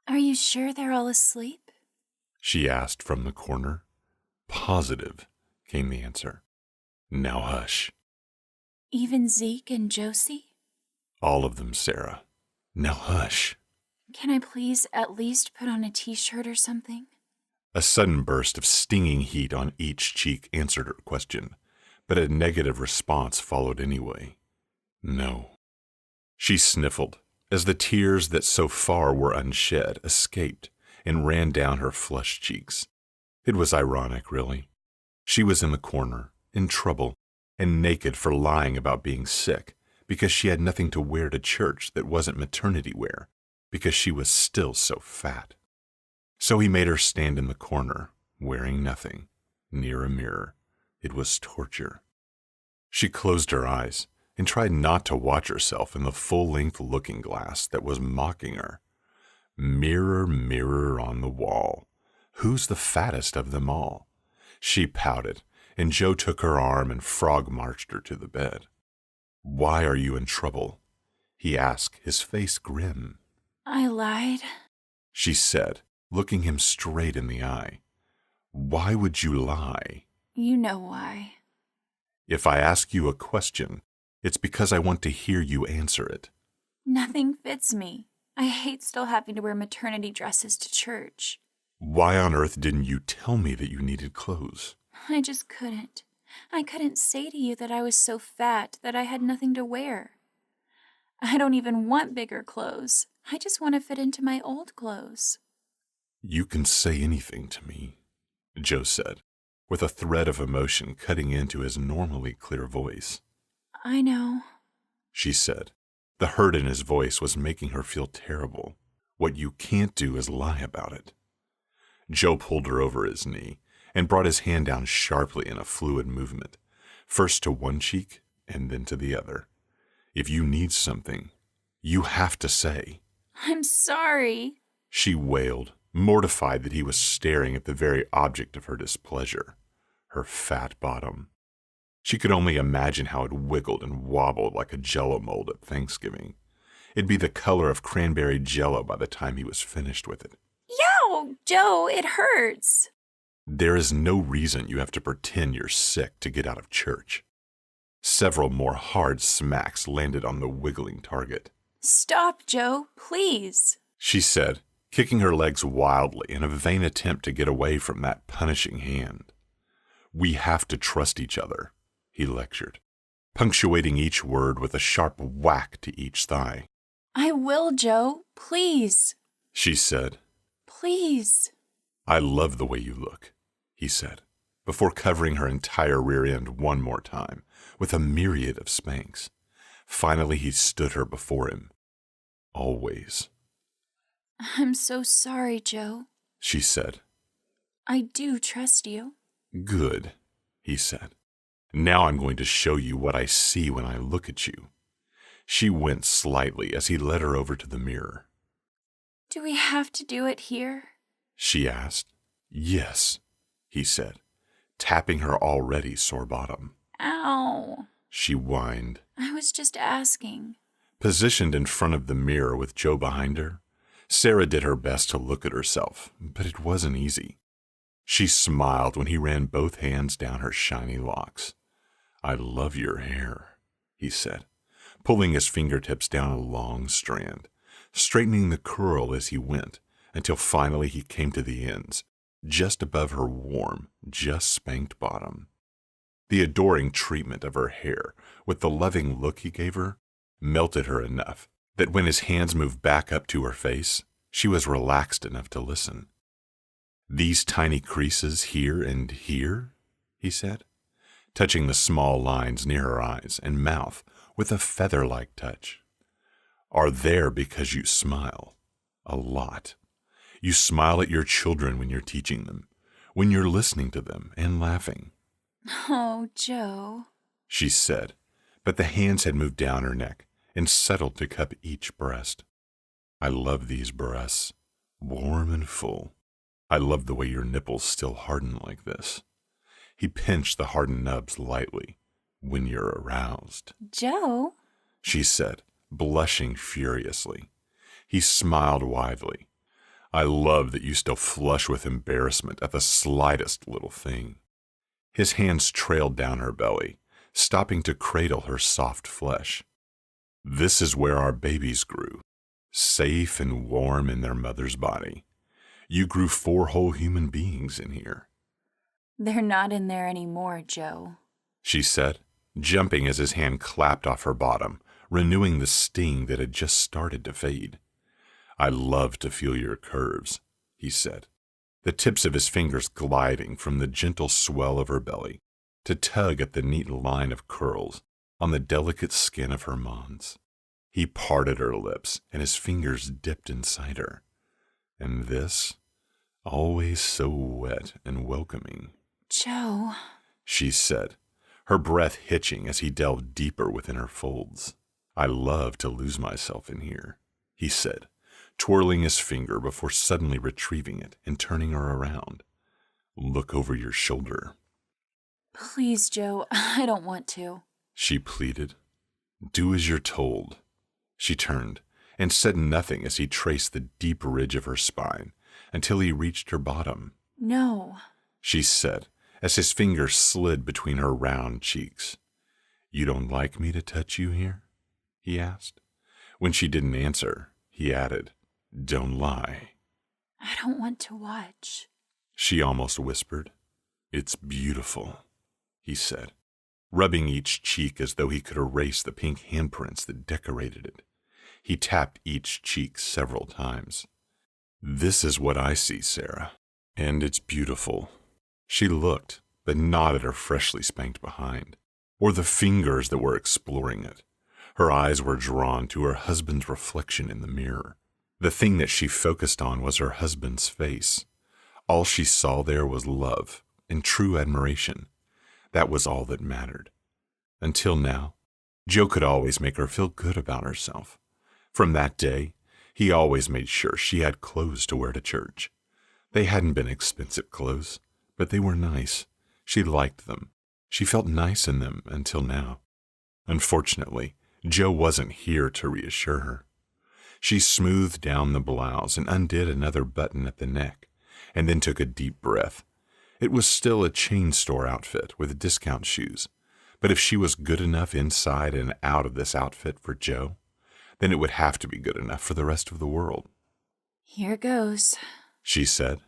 Are you sure they're all asleep? She asked from the corner. Positive, came the answer. Now hush. Even Zeke and Josie? All of them, Sarah. Now hush. Can I please at least put on a t-shirt or something? A sudden burst of stinging heat on each cheek answered her question, but a negative response followed anyway. No. She sniffled as the tears that so far were unshed escaped and ran down her flushed cheeks. It was ironic, really. She was in the corner, in trouble, and naked for lying about being sick because she had nothing to wear to church that wasn't maternity wear, because she was still so fat. So he made her stand in the corner, wearing nothing, near a mirror. It was torture. She closed her eyes and tried not to watch herself in the full-length looking glass that was mocking her. Mirror, mirror on the wall, who's the fattest of them all? She pouted, and Joe took her arm and frog-marched her to the bed. Why are you in trouble? He asked, his face grim. I lied, She said, looking him straight in the eye. Why would you lie? You know why. If I ask you a question, it's because I want to hear you answer it. Nothing fits me. I hate still having to wear maternity dresses to church. Why on earth didn't you tell me that you needed clothes? I just couldn't. I couldn't say to you that I was so fat that I had nothing to wear. I don't even want bigger clothes. I just want to fit into my old clothes. You can say anything to me, Joe said, with a thread of emotion cutting into his normally clear voice. I know, She said. The hurt in his voice was making her feel terrible. What you can't do is lie about it. Joe pulled her over his knee and brought his hand down sharply in a fluid movement, first to one cheek and then to the other. If you need something, you have to say. I'm sorry. She wailed, mortified that he was staring at the very object of her displeasure, her fat bottom. She could only imagine how it wiggled and wobbled like a Jell-O mold at Thanksgiving. It'd be the color of cranberry Jell-O by the time he was finished with it. Yow, Joe, it hurts. There is no reason you have to pretend you're sick to get out of church. Several more hard smacks landed on the wiggling target. Stop, Joe, please. She said, kicking her legs wildly in a vain attempt to get away from that punishing hand. We have to trust each other, he lectured, punctuating each word with a sharp whack to each thigh. I will, Joe, please. She said. Please. I love the way you look, he said, before covering her entire rear end one more time with a myriad of spanks. Finally, he stood her before him. Always. I'm so sorry, Joe. She said. I do trust you. Good, he said. Now I'm going to show you what I see when I look at you. She winced slightly as he led her over to the mirror. Do we have to do it here? She asked. Yes, he said, tapping her already sore bottom. Ow. She whined. I was just asking. Positioned in front of the mirror with Joe behind her, Sarah did her best to look at herself, but it wasn't easy. She smiled when he ran both hands down her shiny locks. I love your hair, he said, pulling his fingertips down a long strand, straightening the curl as he went, until finally he came to the ends, just above her warm, just spanked bottom. The adoring treatment of her hair, with the loving look he gave her, melted her enough that when his hands moved back up to her face, she was relaxed enough to listen. These tiny creases here and here, he said, touching the small lines near her eyes and mouth with a feather-like touch, are there because you smile. A lot. You smile at your children when you're teaching them, when you're listening to them and laughing. Oh, Joe, She said, but the hands had moved down her neck and settled to cup each breast. I love these breasts, warm and full. I love the way your nipples still harden like this. He pinched the hardened nubs lightly. When you're aroused, Joe. she said, blushing furiously. He smiled widely. I love that you still flush with embarrassment at the slightest little thing. His hands trailed down her belly, stopping to cradle her soft flesh. This is where our babies grew, safe and warm in their mother's body. You grew 4 whole human beings in here, They're not in there anymore, Joe. she said, jumping as his hand clapped off her bottom, renewing the sting that had just started to fade. I love to feel your curves, he said, the tips of his fingers gliding from the gentle swell of her belly to tug at the neat line of curls on the delicate skin of her mons. He parted her lips, and his fingers dipped inside her. And this, always so wet and welcoming. Joe. She said, her breath hitching as he delved deeper within her folds. I love to lose myself in here, he said, twirling his finger before suddenly retrieving it and turning her around. Look over your shoulder, Please, Joe, I don't want to. she pleaded. Do as you're told. She turned and said nothing as he traced the deep ridge of her spine until he reached her bottom. No. She said as his fingers slid between her round cheeks. You don't like me to touch you here? He asked. When she didn't answer, he added, Don't lie. I don't want to watch. She almost whispered. It's beautiful, he said, rubbing each cheek as though he could erase the pink handprints that decorated it. He tapped each cheek several times. This is what I see, Sarah, and it's beautiful. She looked, but not at her freshly spanked behind, or the fingers that were exploring it. Her eyes were drawn to her husband's reflection in the mirror. The thing that she focused on was her husband's face. All she saw there was love and true admiration. That was all that mattered. Until now, Joe could always make her feel good about herself. From that day, he always made sure she had clothes to wear to church. They hadn't been expensive clothes, but they were nice. She liked them. She felt nice in them until now. Unfortunately, Joe wasn't here to reassure her. She smoothed down the blouse and undid another button at the neck, and then took a deep breath. It was still a chain store outfit with discount shoes, but if she was good enough inside and out of this outfit for Joe, then it would have to be good enough for the rest of the world. Here goes. She said,